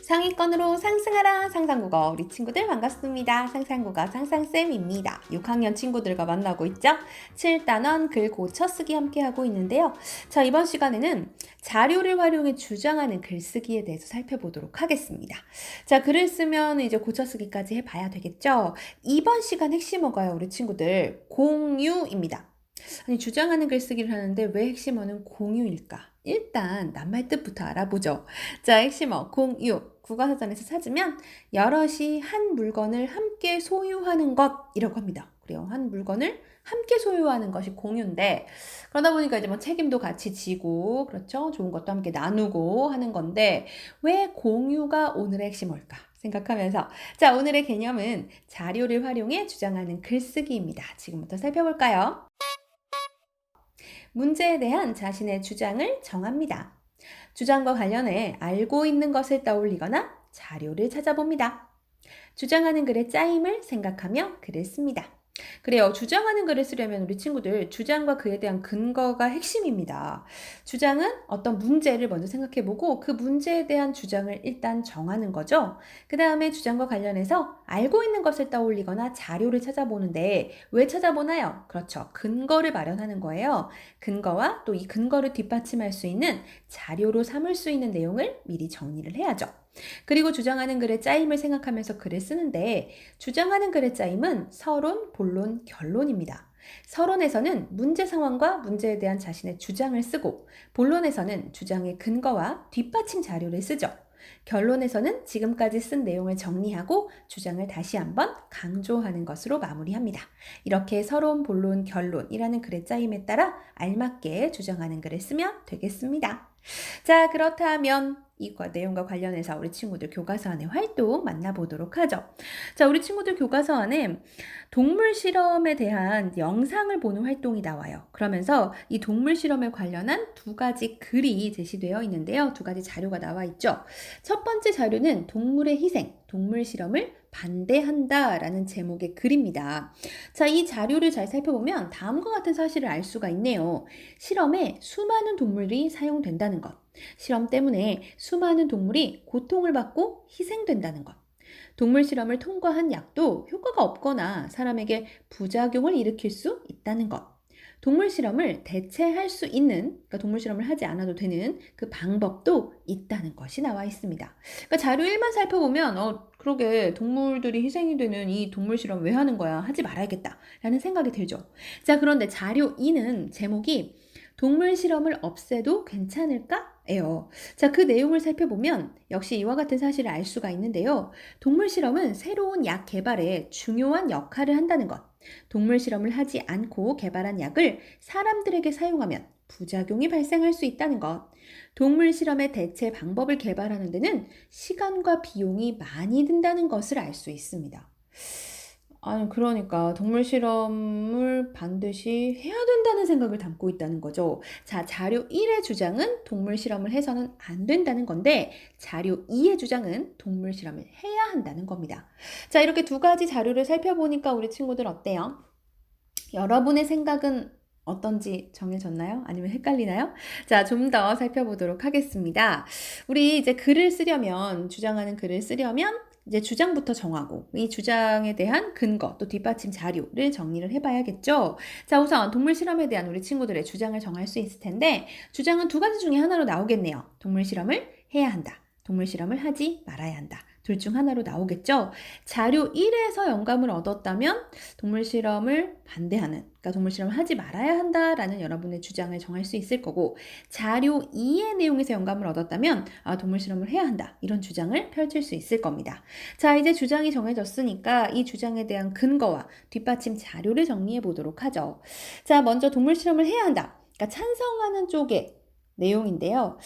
상위권으로 상승하라 상상국어 우리 친구들 반갑습니다. 상상국어 상상쌤입니다. 6학년 친구들과 만나고 있죠? 7단원 글 고쳐쓰기 함께하고 있는데요. 자, 이번 시간에는 자료를 활용해 주장하는 글쓰기에 대해서 살펴보도록 하겠습니다. 자, 글을 쓰면 이제 고쳐쓰기까지 해봐야 되겠죠? 이번 시간 핵심어가요, 우리 친구들. 공유입니다. 아니, 주장하는 글쓰기를 하는데 왜 핵심어는 공유일까? 일단 낱말 뜻부터 알아보죠. 자, 핵심어 공유. 국어사전에서 찾으면 여럿이 한 물건을 함께 소유하는 것이라고 합니다. 그래요. 한 물건을 함께 소유하는 것이 공유인데, 그러다 보니까 이제 뭐 책임도 같이 지고, 그렇죠? 좋은 것도 함께 나누고 하는 건데, 왜 공유가 오늘의 핵심어일까 생각하면서, 자, 오늘의 개념은 자료를 활용해 주장하는 글쓰기입니다. 지금부터 살펴볼까요? 문제에 대한 자신의 주장을 정합니다. 주장과 관련해 알고 있는 것을 떠올리거나 자료를 찾아봅니다. 주장하는 글의 짜임을 생각하며 글을 씁니다. 그래요. 주장하는 글을 쓰려면 우리 친구들 주장과 그에 대한 근거가 핵심입니다. 주장은 어떤 문제를 먼저 생각해보고 그 문제에 대한 주장을 일단 정하는 거죠. 그 다음에 주장과 관련해서 알고 있는 것을 떠올리거나 자료를 찾아보는데 왜 찾아보나요? 그렇죠. 근거를 마련하는 거예요. 근거와 또 이 근거를 뒷받침할 수 있는 자료로 삼을 수 있는 내용을 미리 정리를 해야죠. 그리고 주장하는 글의 짜임을 생각하면서 글을 쓰는데 주장하는 글의 짜임은 서론, 본론, 결론입니다. 서론에서는 문제 상황과 문제에 대한 자신의 주장을 쓰고 본론에서는 주장의 근거와 뒷받침 자료를 쓰죠. 결론에서는 지금까지 쓴 내용을 정리하고 주장을 다시 한번 강조하는 것으로 마무리합니다. 이렇게 서론, 본론, 결론이라는 글의 짜임에 따라 알맞게 주장하는 글을 쓰면 되겠습니다. 자, 그렇다면 이 내용과 관련해서 우리 친구들 교과서 안의 활동 만나보도록 하죠. 자, 우리 친구들 교과서 안에 동물 실험에 대한 영상을 보는 활동이 나와요. 그러면서 이 동물 실험에 관련한 두 가지 글이 제시되어 있는데요. 두 가지 자료가 나와 있죠. 첫 번째 자료는 동물의 희생, 동물 실험을 반대한다 라는 제목의 글입니다. 자, 이 자료를 잘 살펴보면 다음과 같은 사실을 알 수가 있네요. 실험에 수많은 동물이 사용된다는 것. 실험 때문에 수많은 동물이 고통을 받고 희생된다는 것. 동물 실험을 통과한 약도 효과가 없거나 사람에게 부작용을 일으킬 수 있다는 것. 동물 실험을 대체할 수 있는, 그러니까 동물 실험을 하지 않아도 되는 그 방법도 있다는 것이 나와 있습니다. 그러니까 자료 1만 살펴보면 그러게 동물들이 희생이 되는 이 동물 실험 왜 하는 거야? 하지 말아야겠다 라는 생각이 들죠. 자, 그런데 자료 2는 제목이 동물 실험을 없애도 괜찮을까? 예요. 자, 그 내용을 살펴보면 역시 이와 같은 사실을 알 수가 있는데요. 동물 실험은 새로운 약 개발에 중요한 역할을 한다는 것. 동물 실험을 하지 않고 개발한 약을 사람들에게 사용하면 부작용이 발생할 수 있다는 것. 동물 실험의 대체 방법을 개발하는 데는 시간과 비용이 많이 든다는 것을 알 수 있습니다. 아니, 그러니까 동물 실험을 반드시 해야 된다는 생각을 담고 있다는 거죠. 자, 자료 1의 주장은 동물 실험을 해서는 안 된다는 건데 자료 2의 주장은 동물 실험을 해야 한다는 겁니다. 자, 이렇게 두 가지 자료를 살펴보니까 우리 친구들 어때요? 여러분의 생각은 어떤지 정해졌나요? 아니면 헷갈리나요? 자, 좀 더 살펴보도록 하겠습니다. 우리 이제 글을 쓰려면, 주장하는 글을 쓰려면 이제 주장부터 정하고 이 주장에 대한 근거 또 뒷받침 자료를 정리를 해봐야겠죠. 자, 우선 동물 실험에 대한 우리 친구들의 주장을 정할 수 있을 텐데 주장은 두 가지 중에 하나로 나오겠네요. 동물 실험을 해야 한다. 동물 실험을 하지 말아야 한다. 둘 중 하나로 나오겠죠. 자료 1에서 영감을 얻었다면 동물 실험을 반대하는, 그러니까 동물 실험을 하지 말아야 한다라는 여러분의 주장을 정할 수 있을 거고 자료 2의 내용에서 영감을 얻었다면 동물 실험을 해야 한다. 이런 주장을 펼칠 수 있을 겁니다. 자, 이제 주장이 정해졌으니까 이 주장에 대한 근거와 뒷받침 자료를 정리해 보도록 하죠. 자, 먼저 동물 실험을 해야 한다. 그러니까 찬성하는 쪽에 내용인데요.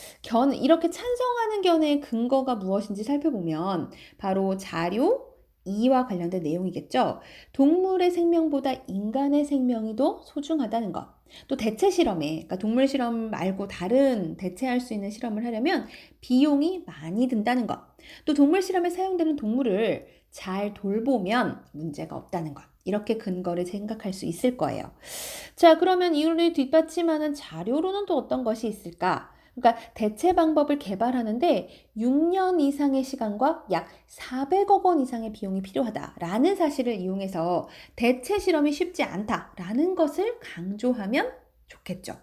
이렇게 찬성하는 견해의 근거가 무엇인지 살펴보면 바로 자료 2와 관련된 내용이겠죠. 동물의 생명보다 인간의 생명이 더 소중하다는 것. 또 대체 실험에, 그러니까 동물 실험 말고 다른 대체할 수 있는 실험을 하려면 비용이 많이 든다는 것. 또 동물 실험에 사용되는 동물을 잘 돌보면 문제가 없다는 것. 이렇게 근거를 생각할 수 있을 거예요. 자, 그러면 이유를 뒷받침하는 자료로는 또 어떤 것이 있을까? 그러니까 대체 방법을 개발하는데 6년 이상의 시간과 약 400억 원 이상의 비용이 필요하다라는 사실을 이용해서 대체 실험이 쉽지 않다라는 것을 강조하면 좋겠죠.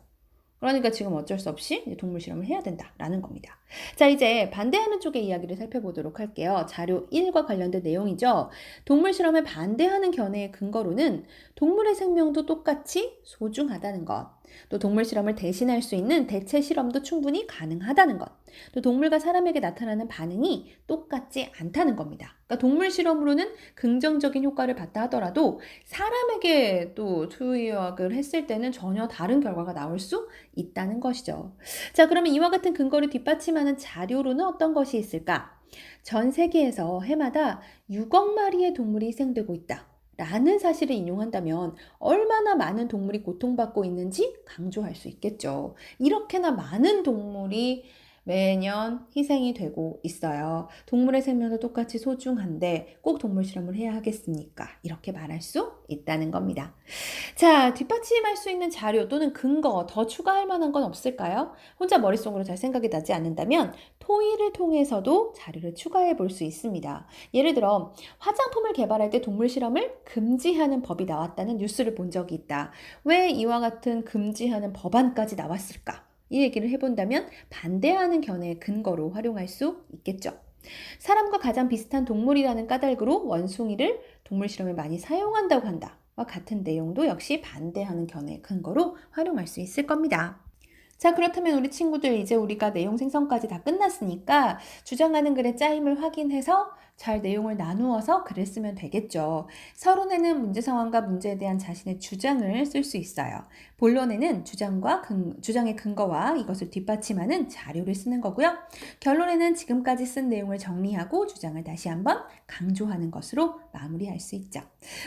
그러니까 지금 어쩔 수 없이 동물 실험을 해야 된다라는 겁니다. 자, 이제 반대하는 쪽의 이야기를 살펴보도록 할게요. 자료 1과 관련된 내용이죠. 동물 실험에 반대하는 견해의 근거로는 동물의 생명도 똑같이 소중하다는 것, 또 동물 실험을 대신할 수 있는 대체 실험도 충분히 가능하다는 것, 또 동물과 사람에게 나타나는 반응이 똑같지 않다는 겁니다. 그러니까 동물 실험으로는 긍정적인 효과를 봤다 하더라도 사람에게 또 투약을 했을 때는 전혀 다른 결과가 나올 수 있다는 것이죠. 자, 그러면 이와 같은 근거를 뒷받침하는 자료로는 어떤 것이 있을까? 전 세계에서 해마다 6억 마리의 동물이 희생되고 있다. 라는 사실을 인용한다면 얼마나 많은 동물이 고통받고 있는지 강조할 수 있겠죠. 이렇게나 많은 동물이 매년 희생이 되고 있어요. 동물의 생명도 똑같이 소중한데 꼭 동물 실험을 해야 하겠습니까? 이렇게 말할 수 있다는 겁니다. 자, 뒷받침할 수 있는 자료 또는 근거 더 추가할 만한 건 없을까요? 혼자 머릿속으로 잘 생각이 나지 않는다면 토의를 통해서도 자료를 추가해 볼 수 있습니다. 예를 들어 화장품을 개발할 때 동물 실험을 금지하는 법이 나왔다는 뉴스를 본 적이 있다. 왜 이와 같은 금지하는 법안까지 나왔을까? 이 얘기를 해본다면 반대하는 견해의 근거로 활용할 수 있겠죠. 사람과 가장 비슷한 동물이라는 까닭으로 원숭이를 동물 실험에 많이 사용한다고 한다. 와 같은 내용도 역시 반대하는 견해의 근거로 활용할 수 있을 겁니다. 자, 그렇다면 우리 친구들 이제 우리가 내용 생성까지 다 끝났으니까 주장하는 글의 짜임을 확인해서 잘 내용을 나누어서 글을 쓰면 되겠죠. 서론에는 문제 상황과 문제에 대한 자신의 주장을 쓸 수 있어요. 본론에는 주장의 근거와 이것을 뒷받침하는 자료를 쓰는 거고요. 결론에는 지금까지 쓴 내용을 정리하고 주장을 다시 한번 강조하는 것으로 마무리할 수 있죠.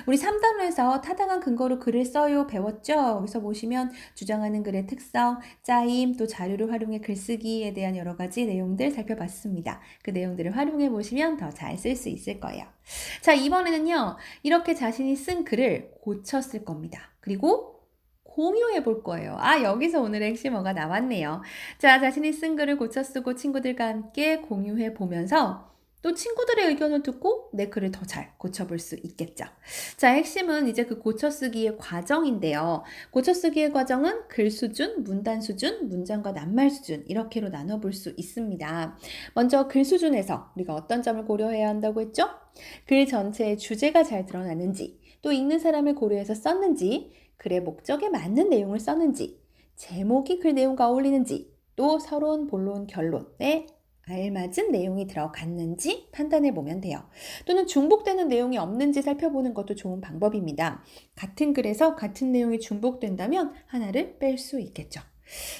우리 3단원에서 타당한 근거로 글을 써요 배웠죠? 여기서 보시면 주장하는 글의 특성, 짜임, 또 자료를 활용해 글쓰기에 대한 여러 가지 내용들 살펴봤습니다. 그 내용들을 활용해 보시면 더 잘 쓸 수 있을 거예요. 자, 이번에는요. 이렇게 자신이 쓴 글을 고쳐 쓸 겁니다. 그리고 공유해 볼 거예요. 아, 여기서 오늘의 핵심어가 나왔네요. 자, 자신이 쓴 글을 고쳐 쓰고 친구들과 함께 공유해 보면서 또 친구들의 의견을 듣고 내 글을 더 잘 고쳐볼 수 있겠죠. 자, 핵심은 이제 그 고쳐쓰기의 과정인데요. 고쳐쓰기의 과정은 글 수준, 문단 수준, 문장과 낱말 수준 이렇게로 나눠볼 수 있습니다. 먼저 글 수준에서 우리가 어떤 점을 고려해야 한다고 했죠? 글 전체의 주제가 잘 드러나는지, 또 읽는 사람을 고려해서 썼는지, 글의 목적에 맞는 내용을 썼는지, 제목이 글 내용과 어울리는지, 또 서론, 본론, 결론에 알맞은 내용이 들어갔는지 판단해 보면 돼요. 또는 중복되는 내용이 없는지 살펴보는 것도 좋은 방법입니다. 같은 글에서 같은 내용이 중복된다면 하나를 뺄 수 있겠죠.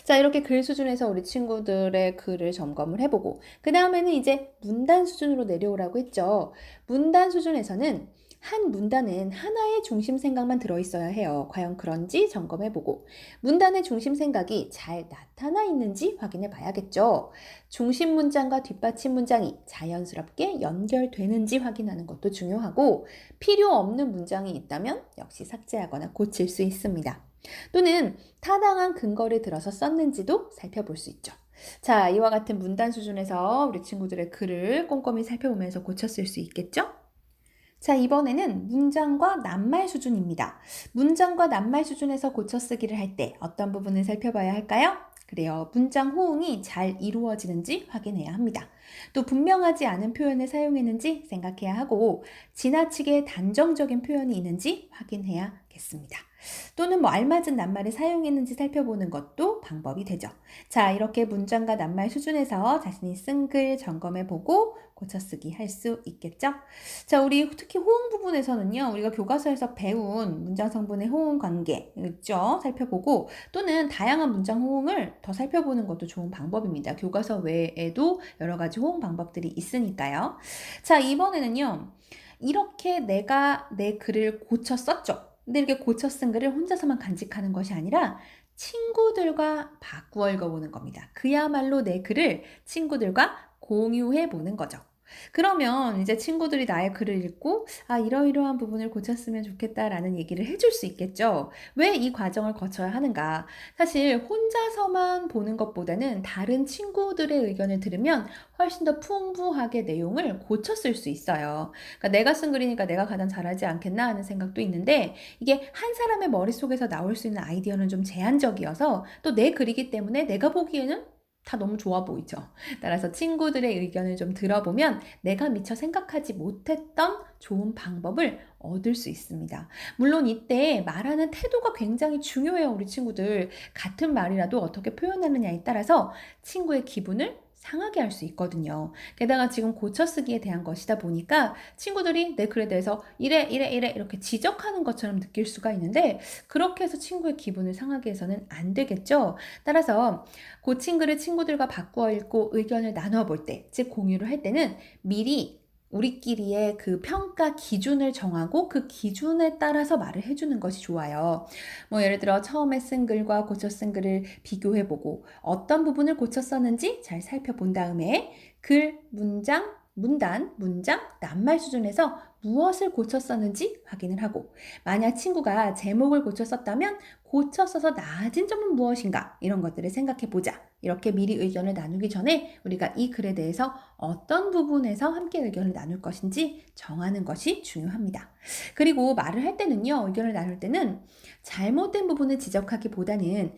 자, 이렇게 글 수준에서 우리 친구들의 글을 점검을 해보고 그 다음에는 이제 문단 수준으로 내려오라고 했죠. 문단 수준에서는 한 문단은 하나의 중심 생각만 들어있어야 해요. 과연 그런지 점검해보고 문단의 중심 생각이 잘 나타나 있는지 확인해 봐야겠죠. 중심 문장과 뒷받침 문장이 자연스럽게 연결되는지 확인하는 것도 중요하고 필요 없는 문장이 있다면 역시 삭제하거나 고칠 수 있습니다. 또는 타당한 근거를 들어서 썼는지도 살펴볼 수 있죠. 자, 이와 같은 문단 수준에서 우리 친구들의 글을 꼼꼼히 살펴보면서 고쳤을 수 있겠죠? 자, 이번에는 문장과 낱말 수준입니다. 문장과 낱말 수준에서 고쳐쓰기를 할 때 어떤 부분을 살펴봐야 할까요? 그래요. 문장 호응이 잘 이루어지는지 확인해야 합니다. 또 분명하지 않은 표현을 사용했는지 생각해야 하고 지나치게 단정적인 표현이 있는지 확인해야겠습니다. 또는 알맞은 낱말을 사용했는지 살펴보는 것도 방법이 되죠. 자, 이렇게 문장과 낱말 수준에서 자신이 쓴 글 점검해보고 고쳐쓰기 할 수 있겠죠? 자, 우리 특히 호응 부분에서는요, 우리가 교과서에서 배운 문장 성분의 호응 관계 있죠? 살펴보고 또는 다양한 문장 호응을 더 살펴보는 것도 좋은 방법입니다. 교과서 외에도 여러 가지 호응 방법들이 있으니까요. 자, 이번에는요, 이렇게 내가 내 글을 고쳐 썼죠. 근데 이렇게 고쳐 쓴 글을 혼자서만 간직하는 것이 아니라 친구들과 바꾸어 읽어보는 겁니다. 그야말로 내 글을 친구들과 공유해 보는 거죠. 그러면 이제 친구들이 나의 글을 읽고 "아 이러이러한 부분을 고쳤으면 좋겠다."라는 얘기를 해줄 수 있겠죠. 왜 이 과정을 거쳐야 하는가? 사실 혼자서만 보는 것보다는 다른 친구들의 의견을 들으면 훨씬 더 풍부하게 내용을 고쳤을 수 있어요. 그러니까 '내가 쓴 글이니까 내가 가장 잘하지 않겠나.' 하는 생각도 있는데 이게 한 사람의 머릿속에서 나올 수 있는 아이디어는 좀 제한적이어서 또 내 글이기 때문에 내가 보기에는 다 너무 좋아 보이죠. 따라서 친구들의 의견을 좀 들어보면 내가 미처 생각하지 못했던 좋은 방법을 얻을 수 있습니다. 물론 이때 말하는 태도가 굉장히 중요해요, 우리 친구들. 같은 말이라도 어떻게 표현하느냐에 따라서 친구의 기분을 상하게 할 수 있거든요. 게다가 지금 고쳐쓰기에 대한 것이다 보니까 친구들이 내 글에 대해서 이래, 이래, 이래 이렇게 지적하는 것처럼 느낄 수가 있는데 그렇게 해서 친구의 기분을 상하게 해서는 안 되겠죠. 따라서 고친 글을 친구들과 바꾸어 읽고 의견을 나누어 볼 때, 즉 공유를 할 때는 미리 우리끼리의 그 평가 기준을 정하고 그 기준에 따라서 말을 해주는 것이 좋아요. 뭐 예를 들어 처음에 쓴 글과 고쳐 쓴 글을 비교해 보고 어떤 부분을 고쳤었는지 잘 살펴본 다음에 글, 문장, 문단, 문장, 낱말 수준에서 무엇을 고쳤었는지 확인을 하고 만약 친구가 제목을 고쳤었다면 고쳐 써서 나아진 점은 무엇인가 이런 것들을 생각해 보자. 이렇게 미리 의견을 나누기 전에 우리가 이 글에 대해서 어떤 부분에서 함께 의견을 나눌 것인지 정하는 것이 중요합니다. 그리고 말을 할 때는요, 의견을 나눌 때는 잘못된 부분을 지적하기보다는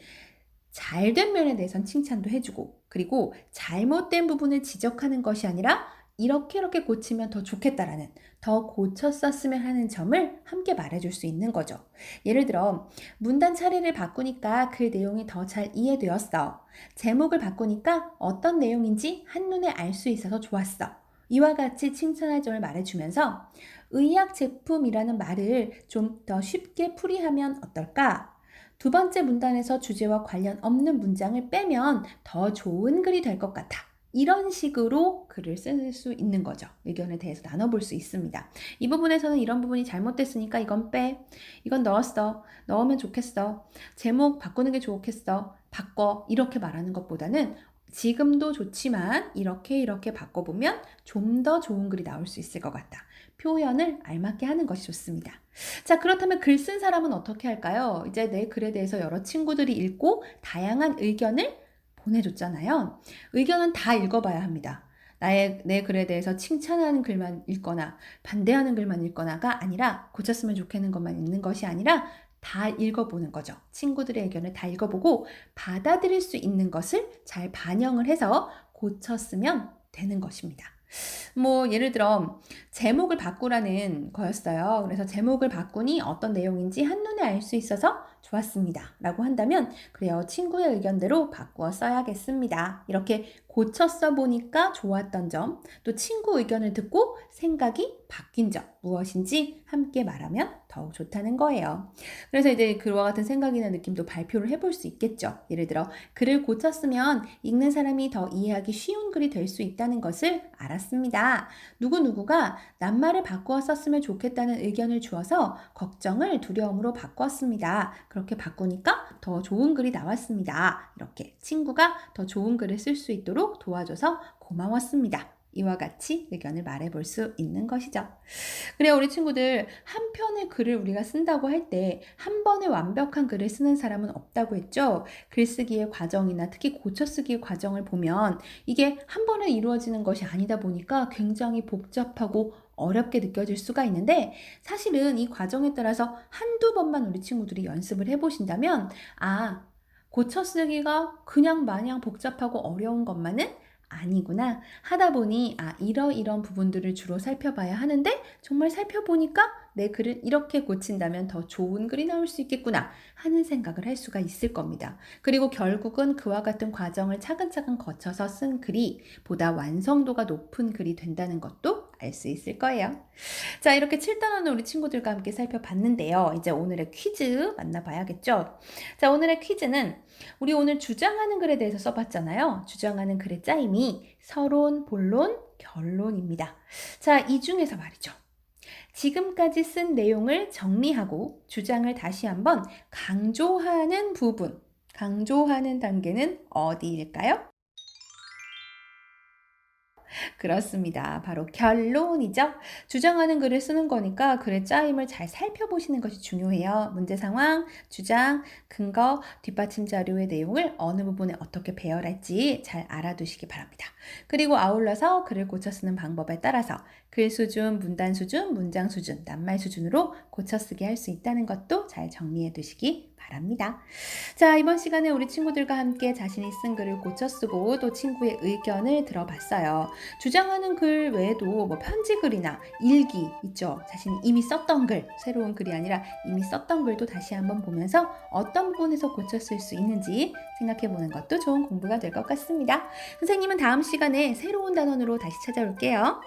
잘된 면에 대해선 칭찬도 해주고, 그리고 잘못된 부분을 지적하는 것이 아니라 이렇게 고치면 더 좋겠다라는, 더 고쳤었으면 하는 점을 함께 말해줄 수 있는 거죠. 예를 들어, 문단 차례를 바꾸니까 그 내용이 더 잘 이해되었어. 제목을 바꾸니까 어떤 내용인지 한눈에 알 수 있어서 좋았어. 이와 같이 칭찬할 점을 말해주면서 의약 제품이라는 말을 좀 더 쉽게 풀이하면 어떨까? 두 번째 문단에서 주제와 관련 없는 문장을 빼면 더 좋은 글이 될 것 같아. 이런 식으로 글을 쓸 수 있는 거죠. 의견에 대해서 나눠볼 수 있습니다. 이 부분에서는 이런 부분이 잘못됐으니까 이건 빼. 이건 넣었어. 넣으면 좋겠어. 제목 바꾸는 게 좋겠어. 바꿔. 이렇게 말하는 것보다는 지금도 좋지만 이렇게 바꿔보면 좀 더 좋은 글이 나올 수 있을 것 같다. 표현을 알맞게 하는 것이 좋습니다. 자, 그렇다면 글 쓴 사람은 어떻게 할까요? 이제 내 글에 대해서 여러 친구들이 읽고 다양한 의견을 보내줬잖아요. 의견은 다 읽어봐야 합니다. 내 글에 대해서 칭찬하는 글만 읽거나 반대하는 글만 읽거나가 아니라 고쳤으면 좋겠는 것만 읽는 것이 아니라 다 읽어보는 거죠. 친구들의 의견을 다 읽어보고 받아들일 수 있는 것을 잘 반영을 해서 고쳤으면 되는 것입니다. 뭐 예를 들어 제목을 바꾸라는 거였어요. 그래서 제목을 바꾸니 어떤 내용인지 한눈에 알 수 있어서 좋았습니다. 라고 한다면 그래요. 친구의 의견대로 바꾸어 써야겠습니다. 이렇게 고쳐 써보니까 좋았던 점, 또 친구 의견을 듣고 생각이 바뀐 점 무엇인지 함께 말하면 더욱 좋다는 거예요. 그래서 이제 그와 같은 생각이나 느낌도 발표를 해볼 수 있겠죠. 예를 들어 글을 고쳤으면 읽는 사람이 더 이해하기 쉬운 글이 될 수 있다는 것을 알았습니다. 누구누구가 낱말을 바꾸어 썼으면 좋겠다는 의견을 주어서 걱정을 두려움으로 바꿨습니다. 그렇게 바꾸니까 더 좋은 글이 나왔습니다. 이렇게 친구가 더 좋은 글을 쓸 수 있도록 도와줘서 고마웠습니다. 이와 같이 의견을 말해볼 수 있는 것이죠. 그래요, 우리 친구들 한 편의 글을 우리가 쓴다고 할 때 한 번에 완벽한 글을 쓰는 사람은 없다고 했죠. 글쓰기의 과정이나 특히 고쳐쓰기의 과정을 보면 이게 한 번에 이루어지는 것이 아니다 보니까 굉장히 복잡하고 어렵게 느껴질 수가 있는데 사실은 이 과정에 따라서 한두 번만 우리 친구들이 연습을 해보신다면 고쳐쓰기가 그냥 마냥 복잡하고 어려운 것만은 아니구나 하다 보니 이런 부분들을 주로 살펴봐야 하는데 정말 살펴보니까 내 글을 이렇게 고친다면 더 좋은 글이 나올 수 있겠구나 하는 생각을 할 수가 있을 겁니다. 그리고 결국은 그와 같은 과정을 차근차근 거쳐서 쓴 글이 보다 완성도가 높은 글이 된다는 것도 알 수 있을 거예요. 자, 이렇게 7단원을 우리 친구들과 함께 살펴봤는데요. 이제 오늘의 퀴즈 만나봐야겠죠. 자, 오늘의 퀴즈는 우리 오늘 주장하는 글에 대해서 써봤잖아요. 주장하는 글의 짜임이 서론, 본론, 결론입니다. 자, 이 중에서 말이죠. 지금까지 쓴 내용을 정리하고 주장을 다시 한번 강조하는 부분, 강조하는 단계는 어디일까요? 그렇습니다. 바로 결론이죠. 주장하는 글을 쓰는 거니까 글의 짜임을 잘 살펴보시는 것이 중요해요. 문제 상황, 주장, 근거, 뒷받침 자료의 내용을 어느 부분에 어떻게 배열할지 잘 알아두시기 바랍니다. 그리고 아울러서 글을 고쳐 쓰는 방법에 따라서 글 수준, 문단 수준, 문장 수준, 낱말 수준으로 고쳐 쓰게 할 수 있다는 것도 잘 정리해 두시기 바랍니다. 자, 이번 시간에 우리 친구들과 함께 자신이 쓴 글을 고쳐 쓰고 또 친구의 의견을 들어봤어요. 주장하는 글 외에도 뭐 편지 글이나 일기 있죠. 자신이 이미 썼던 글, 새로운 글이 아니라 이미 썼던 글도 다시 한번 보면서 어떤 부분에서 고쳐 쓸 수 있는지 생각해 보는 것도 좋은 공부가 될 것 같습니다. 선생님은 다음 시간에 새로운 단원으로 다시 찾아올게요.